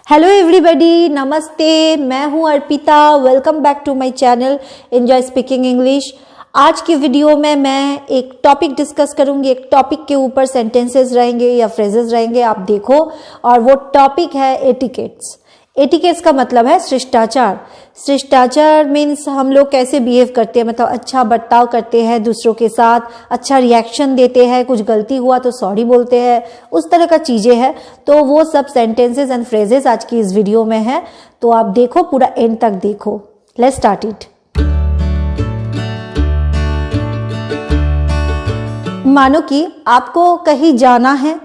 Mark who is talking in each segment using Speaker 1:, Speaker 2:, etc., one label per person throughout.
Speaker 1: Hello everybody, नमस्ते। मैं हूं Arpita. Welcome back to my channel enjoy speaking English. आज की वीडियो में मैं एक टॉपिक डिस्कस करूंगी। एक टॉपिक के ऊपर सेंटेंसेस रहेंगे या फ्रेजेस रहेंगे, आप देखो। और वो टॉपिक है एटिकेट्स। एटिकेट्स का मतलब है शिष्टाचार। शिष्टाचार मीन्स हम लोग कैसे बिहेव करते हैं, मतलब अच्छा बर्ताव करते हैं दूसरों के साथ, अच्छा रिएक्शन देते हैं, कुछ गलती हुआ तो सॉरी बोलते हैं, उस तरह का चीजें हैं। तो वो सब सेंटेंसेस एंड फ्रेजेस आज की इस वीडियो में है, तो आप देखो, पूरा एंड तक देखो। Let's start it. मानो कि आपको कहीं जाना है,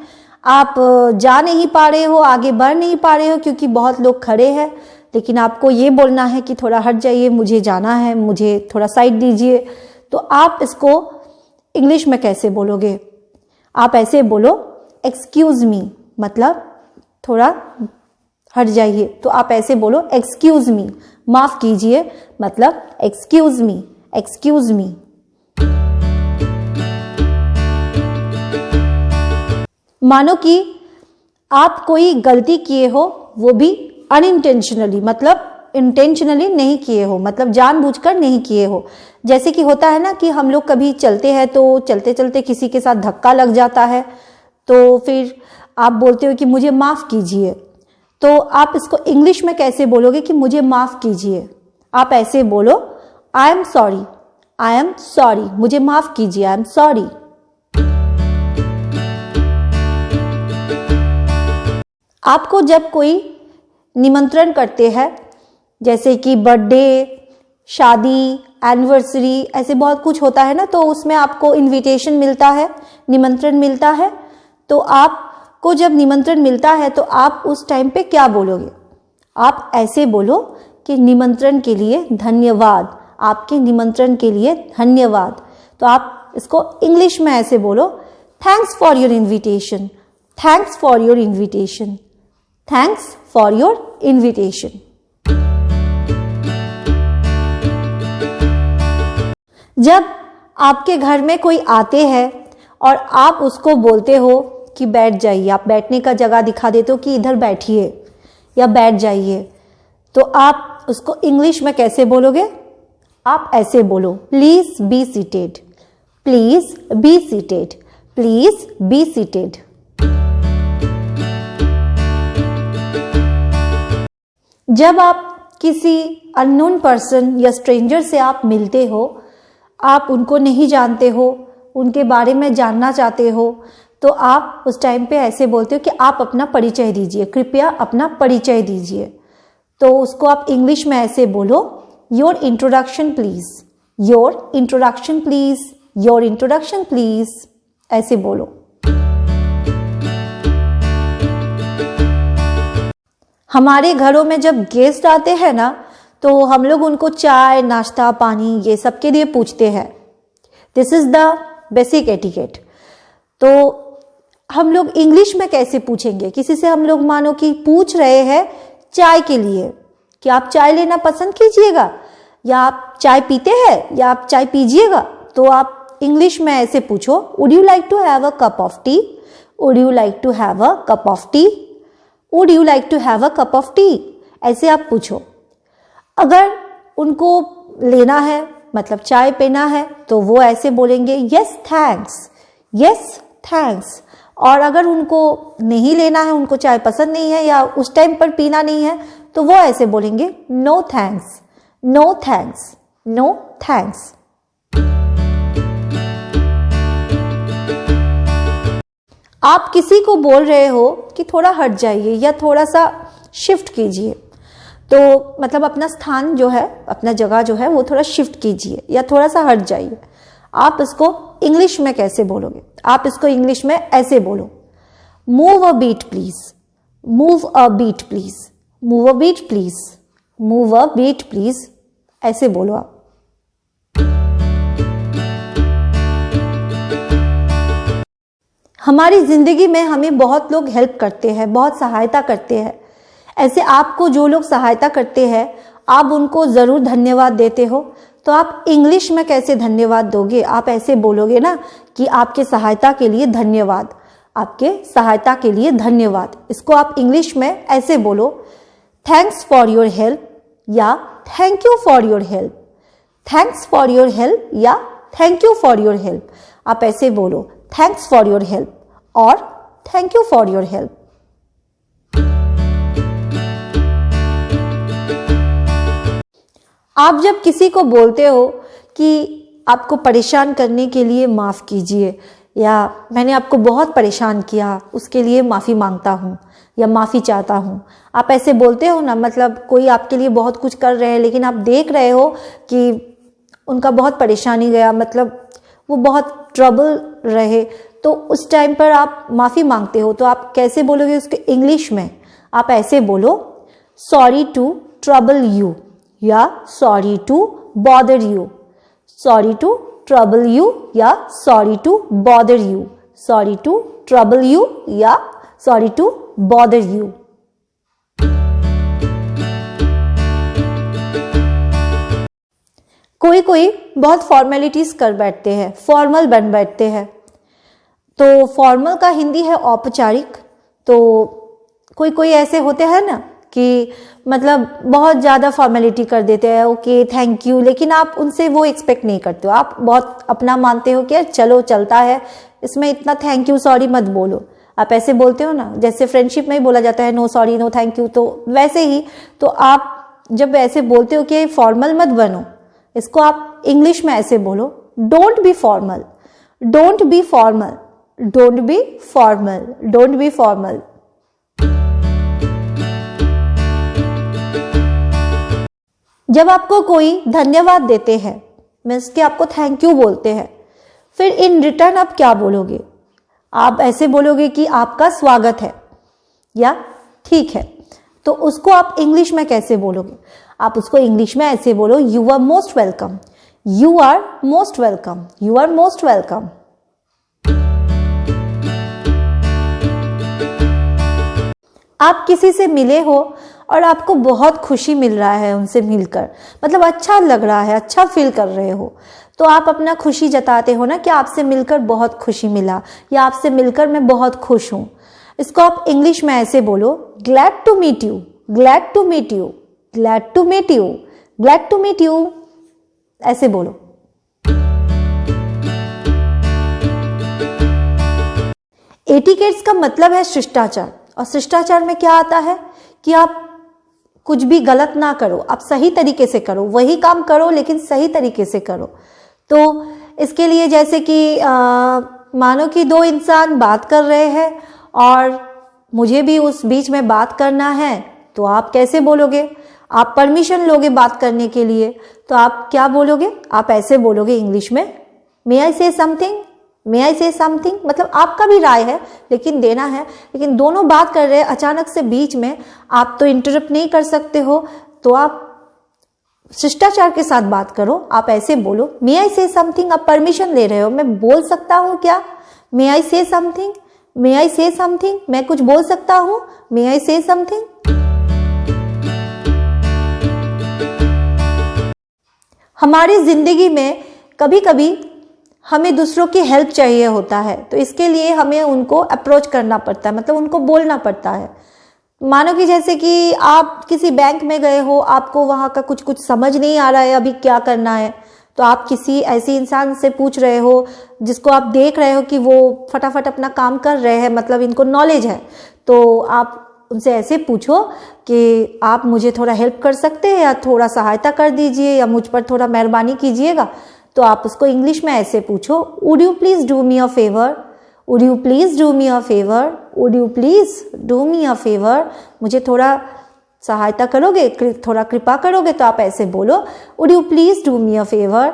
Speaker 1: आप जा नहीं पा रहे हो, आगे बढ़ नहीं पा रहे हो क्योंकि बहुत लोग खड़े हैं, लेकिन आपको ये बोलना है कि थोड़ा हट जाइए, मुझे जाना है, मुझे थोड़ा साइड दीजिए। तो आप इसको इंग्लिश में कैसे बोलोगे? आप ऐसे बोलो, एक्सक्यूज मी, मतलब थोड़ा हट जाइए। तो आप ऐसे बोलो, एक्सक्यूज मी, माफ कीजिए, मतलब एक्सक्यूज मी, एक्सक्यूज मी। मानो कि आप कोई गलती किए हो, वो भी अनइंटेंशनली, मतलब इंटेंशनली नहीं किए हो, मतलब जानबूझकर नहीं किए हो। जैसे कि होता है ना कि हम लोग कभी चलते हैं तो चलते चलते किसी के साथ धक्का लग जाता है, तो फिर आप बोलते हो कि मुझे माफ कीजिए। तो आप इसको इंग्लिश में कैसे बोलोगे कि मुझे माफ कीजिए? आप ऐसे बोलो, I am sorry, I am sorry, मुझे माफ कीजिए, आई एम सॉरी। आपको जब कोई निमंत्रण करते हैं, जैसे कि बर्थडे, शादी, एनिवर्सरी, ऐसे बहुत कुछ होता है ना, तो उसमें आपको इनविटेशन मिलता है, निमंत्रण मिलता है। तो आपको जब निमंत्रण मिलता है तो आप उस टाइम पे क्या बोलोगे? आप ऐसे बोलो कि निमंत्रण के लिए धन्यवाद, आपके निमंत्रण के लिए धन्यवाद। तो आप इसको इंग्लिश में ऐसे बोलो, thanks for your invitation, thanks for your invitation, thanks for your invitation. जब आपके घर में कोई आते हैं और आप उसको बोलते हो कि बैठ जाइए, आप बैठने का जगह दिखा देते हो कि इधर बैठिए या बैठ जाइए, तो आप उसको इंग्लिश में कैसे बोलोगे? आप ऐसे बोलो, please be seated, please be seated, please be seated. जब आप किसी अननोन पर्सन या स्ट्रेंजर से आप मिलते हो, आप उनको नहीं जानते हो, उनके बारे में जानना चाहते हो, तो आप उस टाइम पे ऐसे बोलते हो कि आप अपना परिचय दीजिए, कृपया अपना परिचय दीजिए। तो उसको आप इंग्लिश में ऐसे बोलो, your introduction please, your introduction please, your introduction please, ऐसे बोलो। हमारे घरों में जब गेस्ट आते हैं ना, तो हम लोग उनको चाय, नाश्ता, पानी, ये सब के लिए पूछते हैं। This is the basic etiquette. तो हम लोग इंग्लिश में कैसे पूछेंगे? किसी से हम लोग मानो कि पूछ रहे हैं चाय के लिए कि आप चाय लेना पसंद कीजिएगा, या आप चाय पीते हैं, या आप चाय पीजिएगा। तो आप इंग्लिश में ऐसे पूछो, would you like to have a cup of tea, would you like to have a cup of tea, would you like to have a cup of tea, ऐसे आप पूछो। अगर उनको लेना है, मतलब चाय पीना है, तो वो ऐसे बोलेंगे यस थैंक्स, यस थैंक्स। और अगर उनको नहीं लेना है, उनको चाय पसंद नहीं है या उस टाइम पर पीना नहीं है, तो वो ऐसे बोलेंगे no thanks, no thanks, no thanks. आप किसी को बोल रहे हो कि थोड़ा हट जाइए या थोड़ा सा शिफ्ट कीजिए, तो मतलब अपना स्थान जो है, अपना जगह जो है, वो थोड़ा शिफ्ट कीजिए या थोड़ा सा हट जाइए। आप इसको इंग्लिश में कैसे बोलोगे? आप इसको इंग्लिश में ऐसे बोलो, move a bit please, move a bit please, move a bit please, move a bit please, ऐसे बोलो आप। हमारी जिंदगी में हमें बहुत लोग हेल्प करते हैं, बहुत सहायता करते हैं। ऐसे आपको जो लोग सहायता करते हैं, आप उनको जरूर धन्यवाद देते हो। तो आप इंग्लिश में कैसे धन्यवाद दोगे? आप ऐसे बोलोगे ना कि आपके सहायता के लिए धन्यवाद। आपके सहायता के लिए धन्यवाद। इसको आप इंग्लिश में ऐसे बोलो, थैंक्स फॉर योर हेल्प या thank you for your help. Thanks for your help या thank you for your help. आप ऐसे बोलो, थैंक्स फॉर योर हेल्प और thank you for your help. आप जब किसी को बोलते हो कि आपको परेशान करने के लिए माफ़ कीजिए या मैंने आपको बहुत परेशान किया उसके लिए माफ़ी मांगता हूँ या माफ़ी चाहता हूँ, आप ऐसे बोलते हो ना, मतलब कोई आपके लिए बहुत कुछ कर रहे हैं लेकिन आप देख रहे हो कि उनका बहुत परेशानी गया, मतलब वो बहुत ट्रबल रहे, तो उस टाइम पर आप माफ़ी मांगते हो। तो आप कैसे बोलोगे उसके इंग्लिश में? आप ऐसे बोलो, सॉरी टू ट्रबल यू या sorry to bother you. Sorry to trouble you या sorry to bother you. Sorry to trouble you या सॉरी टू बॉदर यू। कोई कोई बहुत फॉर्मेलिटीज कर बैठते हैं, फॉर्मल बन बैठते हैं। तो फॉर्मल का हिंदी है औपचारिक। तो कोई कोई ऐसे होते हैं ना कि मतलब बहुत ज़्यादा फॉर्मेलिटी कर देते हैं, ओके थैंक यू, लेकिन आप उनसे वो एक्सपेक्ट नहीं करते हो। आप बहुत अपना मानते हो कि यार चलो चलता है, इसमें इतना थैंक यू सॉरी मत बोलो। आप ऐसे बोलते हो ना, जैसे फ्रेंडशिप में ही बोला जाता है no sorry no thank you, तो वैसे ही तो आप जब ऐसे बोलते हो कि फॉर्मल मत बनो, इसको आप इंग्लिश में ऐसे बोलो, don't be formal. Don't be formal. Don't be formal. Don't be formal. जब आपको कोई धन्यवाद देते हैं, मीन्स कि आपको थैंक यू बोलते हैं, फिर इन रिटर्न आप क्या बोलोगे? आप ऐसे बोलोगे कि आपका स्वागत है या ठीक है। तो उसको आप इंग्लिश में कैसे बोलोगे? आप उसको इंग्लिश में ऐसे बोलो, you are most welcome. You are most welcome. You are most welcome. आप किसी से मिले हो और आपको बहुत खुशी मिल रहा है उनसे मिलकर, मतलब अच्छा लग रहा है, अच्छा फील कर रहे हो, तो आप अपना खुशी जताते हो ना कि आपसे मिलकर बहुत खुशी मिला या आपसे मिलकर मैं बहुत खुश हूं। इसको आप इंग्लिश में ऐसे बोलो, glad to meet you. Glad to meet you. Glad to meet you. Glad to meet you. ऐसे बोलो। एटिकेट्स का मतलब है शिष्टाचार, और शिष्टाचार में क्या आता है कि आप कुछ भी गलत ना करो, आप सही तरीके से करो, वही काम करो लेकिन सही तरीके से करो। तो इसके लिए जैसे कि मानो कि दो इंसान बात कर रहे हैं और मुझे भी उस बीच में बात करना है, तो आप कैसे बोलोगे? आप परमिशन लोगे बात करने के लिए, तो आप क्या बोलोगे? आप ऐसे बोलोगे इंग्लिश में, मे आई से समथिंग। मे आई से समथिंग मतलब आपका भी राय है लेकिन देना है, लेकिन दोनों बात कर रहे हैं, अचानक से बीच में आप तो इंटरप्ट नहीं कर सकते हो, तो आप शिष्टाचार के साथ बात करो। आप ऐसे बोलो, मे आई से समथिंग। आप परमिशन ले रहे हो, मैं बोल सकता हूं क्या? मे आई से समथिंग। मे आई से समथिंग, मैं कुछ बोल सकता हूं? मे आई से समथिंग। हमारी जिंदगी में कभी कभी हमें दूसरों की हेल्प चाहिए होता है, तो इसके लिए हमें उनको अप्रोच करना पड़ता है, मतलब उनको बोलना पड़ता है। मानो कि जैसे कि आप किसी बैंक में गए हो, आपको वहाँ का कुछ समझ नहीं आ रहा है अभी क्या करना है, तो आप किसी ऐसे इंसान से पूछ रहे हो जिसको आप देख रहे हो कि वो फटाफट अपना काम कर रहे हैं, मतलब इनको नॉलेज है, तो आप उनसे ऐसे पूछो कि आप मुझे थोड़ा हेल्प कर सकते हैं या थोड़ा सहायता कर दीजिए या मुझ पर थोड़ा मेहरबानी कीजिएगा। तो आप उसको इंग्लिश में ऐसे पूछो, would you please do me a favour. Would you please do me a favour. Would you please do me a favour. मुझे थोड़ा सहायता करोगे, थोड़ा कृपा करोगे, तो आप ऐसे बोलो, would you please do me a favour.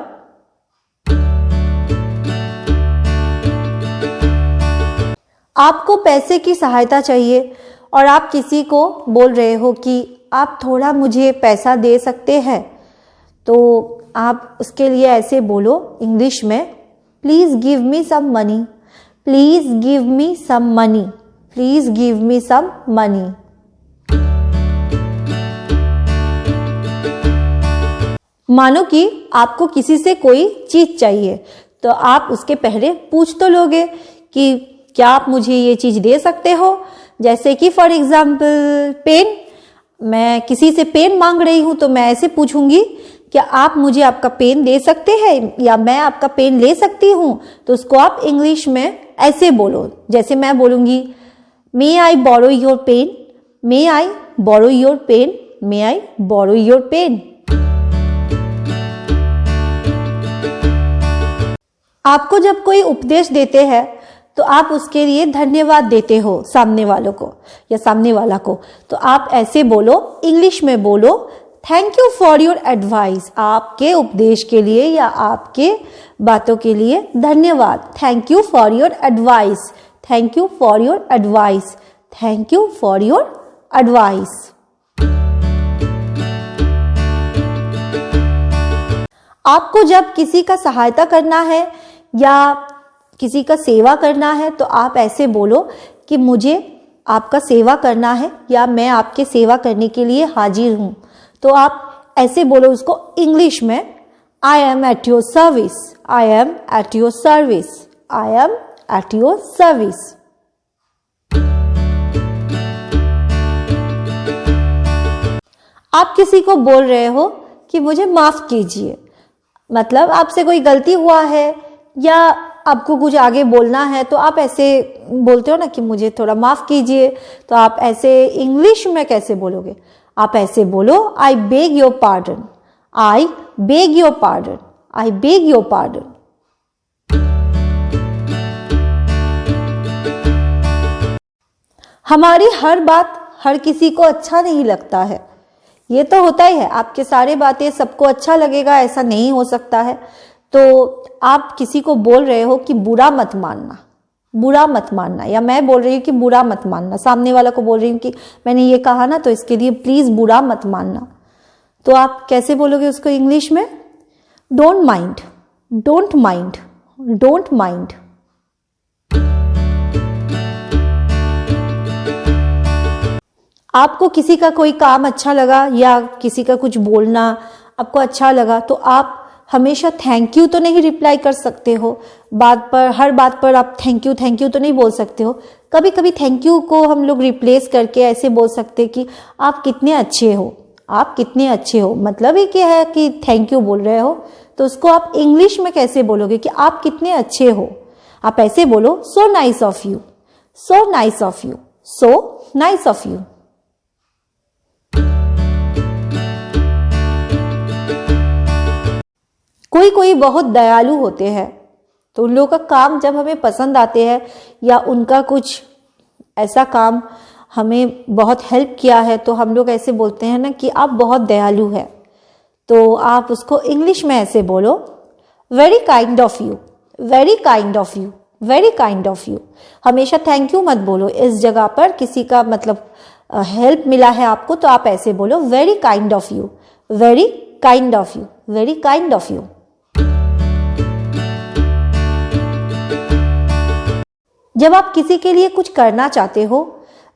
Speaker 1: आपको पैसे की सहायता चाहिए और आप किसी को बोल रहे हो कि आप थोड़ा मुझे पैसा दे सकते हैं, तो आप उसके लिए ऐसे बोलो इंग्लिश में, please give me some money. Please give me some money. Please give me some money. मानो कि आपको किसी से कोई चीज चाहिए, तो आप उसके पहले पूछ तो लोगे कि क्या आप मुझे ये चीज़ दे सकते हो? जैसे कि फॉर एग्जाम्पल पेन, मैं किसी से पेन मांग रही हूँ तो मैं ऐसे पूछूंगी, क्या आप मुझे आपका पेन दे सकते हैं, या मैं आपका पेन ले सकती हूँ? तो उसको आप इंग्लिश में ऐसे बोलो, जैसे मैं बोलूँगी, may I borrow your pen, may I borrow your pen, may I borrow your pen. आपको जब कोई उपदेश देते हैं तो आप उसके लिए धन्यवाद देते हो सामने वालों को या सामने वाला को, तो आप ऐसे बोलो, इंग्लिश में बोलो, thank you for your advice. आपके उपदेश के लिए या आपके बातों के लिए धन्यवाद। Thank you for your advice, thank you for your advice, thank you for your advice. आपको जब किसी का सहायता करना है या किसी का सेवा करना है तो आप ऐसे बोलो कि मुझे आपका सेवा करना है या मैं आपके सेवा करने के लिए हाजिर हूं। तो आप ऐसे बोलो उसको इंग्लिश में, I am at your service, I am at your service, I am at your service. आप किसी को बोल रहे हो कि मुझे माफ कीजिए, मतलब आपसे कोई गलती हुआ है या आपको कुछ आगे बोलना है तो आप ऐसे बोलते हो ना कि मुझे थोड़ा माफ कीजिए। तो आप ऐसे इंग्लिश में कैसे बोलोगे? आप ऐसे बोलो, I beg your pardon, I beg your pardon, I beg your pardon. हमारी हर बात हर किसी को अच्छा नहीं लगता है, ये तो होता ही है। आपके सारे बातें सबको अच्छा लगेगा ऐसा नहीं हो सकता है। तो आप किसी को बोल रहे हो कि बुरा मत मानना, बुरा मत मानना, या मैं बोल रही हूँ कि बुरा मत मानना, सामने वाला को बोल रही हूँ कि मैंने ये कहा ना तो इसके लिए प्लीज बुरा मत मानना। तो आप कैसे बोलोगे उसको इंग्लिश में? Don't mind, don't mind, don't mind. आपको किसी का कोई काम अच्छा लगा या किसी का कुछ बोलना आपको अच्छा लगा तो आप हमेशा थैंक यू तो नहीं रिप्लाई कर सकते हो, बात पर हर बात पर आप थैंक यू तो नहीं बोल सकते हो। कभी कभी थैंक यू को हम लोग रिप्लेस करके ऐसे बोल सकते कि आप कितने अच्छे हो, आप कितने अच्छे हो। मतलब ही क्या है कि थैंक यू बोल रहे हो, तो उसको आप इंग्लिश में कैसे बोलोगे कि आप कितने अच्छे हो? आप ऐसे बोलो, so nice of you, so nice of you, so nice of you. कोई कोई बहुत दयालु होते हैं तो उन लोगों का काम जब हमें पसंद आते हैं या उनका कुछ ऐसा काम हमें बहुत हेल्प किया है तो हम लोग ऐसे बोलते हैं ना कि आप बहुत दयालु है। तो आप उसको इंग्लिश में ऐसे बोलो, very kind of you, very kind of you, very kind of you. हमेशा थैंक यू मत बोलो, इस जगह पर किसी का मतलब हेल्प मिला है आपको तो आप ऐसे बोलो, very kind of you, very kind of you, very kind of you. जब आप किसी के लिए कुछ करना चाहते हो,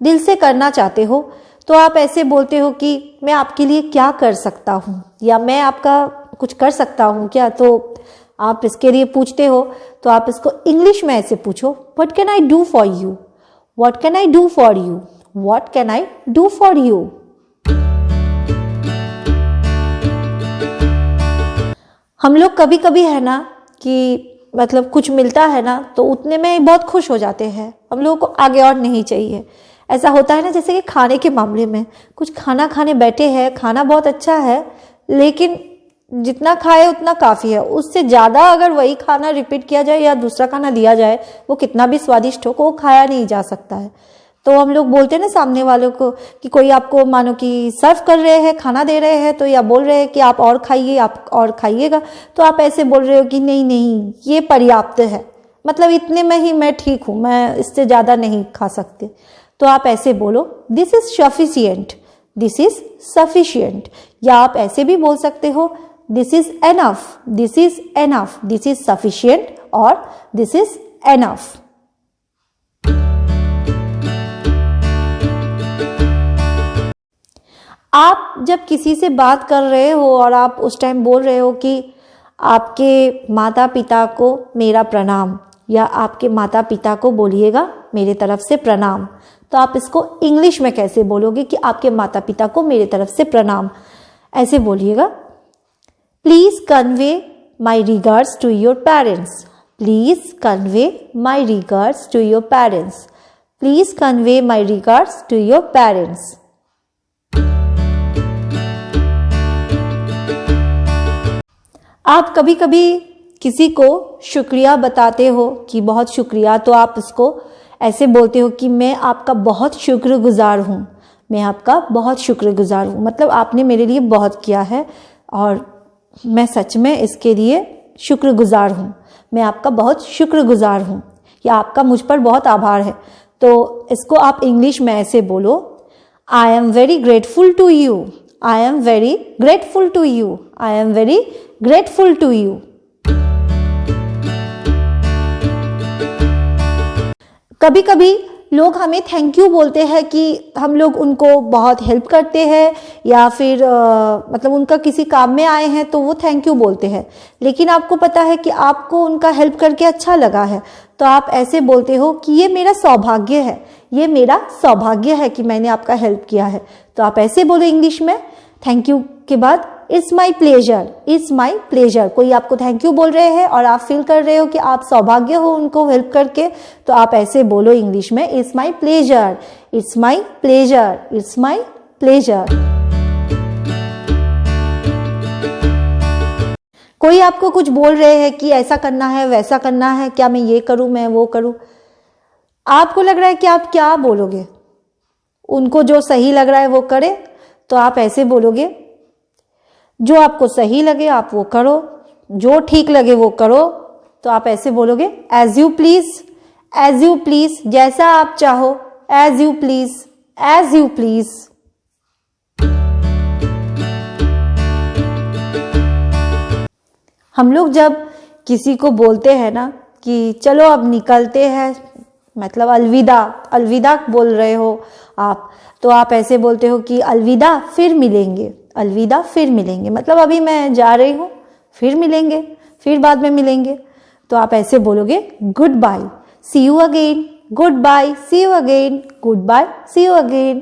Speaker 1: दिल से करना चाहते हो, तो आप ऐसे बोलते हो कि मैं आपके लिए क्या कर सकता हूँ या मैं आपका कुछ कर सकता हूँ क्या। तो आप इसके लिए पूछते हो तो आप इसको इंग्लिश में ऐसे पूछो, what can I do for you, what can I do for you, what can I do for you. हम लोग कभी कभी है ना कि मतलब कुछ मिलता है ना तो उतने में बहुत खुश हो जाते हैं, हम लोगों को आगे और नहीं चाहिए। ऐसा होता है ना, जैसे कि खाने के मामले में कुछ खाना खाने बैठे हैं, खाना बहुत अच्छा है लेकिन जितना खाए उतना काफ़ी है, उससे ज़्यादा अगर वही खाना रिपीट किया जाए या दूसरा खाना दिया जाए, वो कितना भी स्वादिष्ट हो, वो खाया नहीं जा सकता है। तो हम लोग बोलते हैं ना सामने वालों को कि कोई आपको मानो कि सर्व कर रहे हैं, खाना दे रहे हैं तो या बोल रहे हैं कि आप और खाइए, आप और खाइएगा, तो आप ऐसे बोल रहे हो कि नहीं नहीं ये पर्याप्त है, मतलब इतने में ही मैं ठीक हूँ, मैं इससे ज़्यादा नहीं खा सकते। तो आप ऐसे बोलो, this is sufficient, this is sufficient. या आप ऐसे भी बोल सकते हो, this is enough, this is enough, this is sufficient और दिस इज एनफ। आप जब किसी से बात कर रहे हो और आप उस टाइम बोल रहे हो कि आपके माता पिता को मेरा प्रणाम, या आपके माता पिता को बोलिएगा मेरे तरफ से प्रणाम। तो आप इसको इंग्लिश में कैसे बोलोगे कि आपके माता पिता को मेरे तरफ से प्रणाम, ऐसे बोलिएगा, please convey my regards to your parents, please convey my regards to your parents, please convey my regards to your parents. आप कभी कभी किसी को शुक्रिया बताते हो कि बहुत शुक्रिया, तो आप उसको ऐसे बोलते हो कि मैं आपका बहुत शुक्रगुजार हूँ, मैं आपका बहुत शुक्रगुजार हूँ, मतलब आपने मेरे लिए बहुत किया है और मैं सच में इसके लिए शुक्रगुजार हूँ, मैं आपका बहुत शुक्रगुजार हूँ, या आपका मुझ पर बहुत आभार है। तो इसको आप इंग्लिश में ऐसे बोलो, I am very grateful to you, I am very grateful to you, I am very grateful to you. कभी कभी लोग हमें थैंक यू बोलते हैं कि हम लोग उनको बहुत हेल्प करते हैं या फिर मतलब उनका किसी काम में आए हैं तो वो थैंक यू बोलते हैं, लेकिन आपको पता है कि आपको उनका हेल्प करके अच्छा लगा है, तो आप ऐसे बोलते हो कि ये मेरा सौभाग्य है, ये मेरा सौभाग्य है कि मैंने आपका हेल्प किया है। तो आप ऐसे बोलो इंग्लिश में थैंक यू के बाद, it's my pleasure, it's my pleasure. कोई आपको थैंक यू बोल रहे हैं और आप फील कर रहे हो कि आप सौभाग्य हो उनको हेल्प करके, तो आप ऐसे बोलो इंग्लिश में, it's my pleasure, it's my pleasure, it's my pleasure. कोई आपको कुछ बोल रहे हैं कि ऐसा करना है वैसा करना है, क्या मैं ये करूं मैं वो करूं, आपको लग रहा है कि आप क्या बोलोगे, उनको जो सही लग रहा है वो करे, तो आप ऐसे बोलोगे, जो आपको सही लगे आप वो करो, जो ठीक लगे वो करो। तो आप ऐसे बोलोगे, as you please, as you please, जैसा आप चाहो, as you please, as you please. हम लोग जब किसी को बोलते हैं ना कि चलो अब निकलते हैं, मतलब अलविदा, अलविदा बोल रहे हो आप, तो आप ऐसे बोलते हो कि अलविदा फिर मिलेंगे, अलविदा फिर मिलेंगे, मतलब अभी मैं जा रही हूँ, फिर मिलेंगे, फिर बाद में मिलेंगे। तो आप ऐसे बोलोगे goodbye, see you again, goodbye, see you again, goodbye, see you again.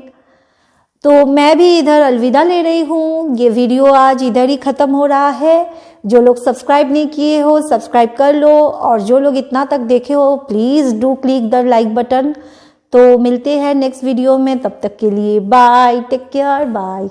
Speaker 1: तो मैं भी इधर अलविदा ले रही हूँ, ये वीडियो आज इधर ही खत्म हो रहा है। जो लोग सब्सक्राइब नहीं किए हो सब्सक्राइब कर लो, और जो लोग इतना तक देखे हो please do click the like button. तो मिलते हैं नेक्स्ट वीडियो में, तब तक के लिए बाय, टेक केयर, बाय।